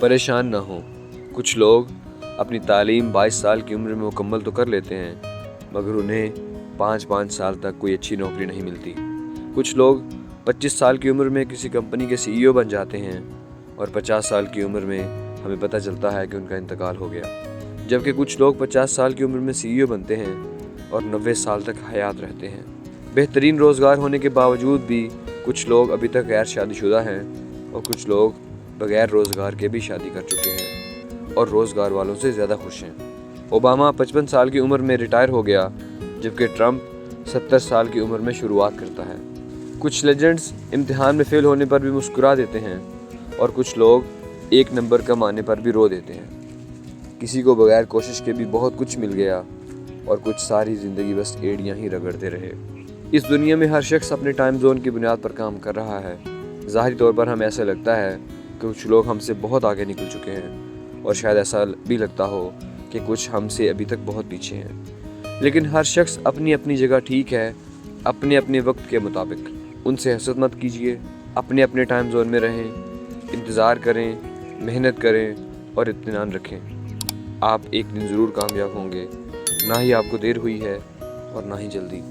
پریشان نہ ہوں۔ کچھ لوگ اپنی تعلیم 22 سال کی عمر میں مکمل تو کر لیتے ہیں، مگر انہیں 5 سال تک کوئی اچھی نوکری نہیں ملتی۔ کچھ لوگ 25 سال کی عمر میں کسی کمپنی کے CEO بن جاتے ہیں اور 50 سال کی عمر میں ہمیں پتہ چلتا ہے کہ ان کا انتقال ہو گیا، جبکہ کچھ لوگ 50 سال کی عمر میں CEO بنتے ہیں اور 90 سال تک حیات رہتے ہیں۔ بہترین روزگار ہونے کے باوجود بھی کچھ لوگ ابھی تک غیر شادی شدہ ہیں اور کچھ لوگ بغیر روزگار کے بھی شادی کر چکے ہیں اور روزگار والوں سے زیادہ خوش ہیں۔ اوباما 55 سال کی عمر میں ریٹائر ہو گیا، جبکہ ٹرمپ 70 سال کی عمر میں شروعات کرتا ہے۔ کچھ لیجنڈز امتحان میں فیل ہونے پر بھی مسکرا دیتے ہیں اور کچھ لوگ 1 نمبر کم آنے پر بھی رو دیتے ہیں۔ کسی کو بغیر کوشش کے بھی بہت کچھ مل گیا اور کچھ ساری زندگی بس ایڑیاں ہی رگڑتے رہے۔ اس دنیا میں ہر شخص اپنے ٹائم زون کی بنیاد پر کام کر رہا ہے۔ ظاہری طور پر ہمیں ایسا لگتا ہے کہ کچھ لوگ ہم سے بہت آگے نکل چکے ہیں اور شاید ایسا بھی لگتا ہو کہ کچھ ہم سے ابھی تک بہت پیچھے ہیں، لیکن ہر شخص اپنی اپنی جگہ ٹھیک ہے، اپنے اپنے وقت کے مطابق۔ ان سے حسد مت کیجیے، اپنے اپنے ٹائم زون میں رہیں، انتظار کریں، محنت کریں اور اطمینان رکھیں۔ آپ ایک دن ضرور کامیاب ہوں گے، نہ ہی آپ کو دیر ہوئی ہے اور نہ ہی جلدی۔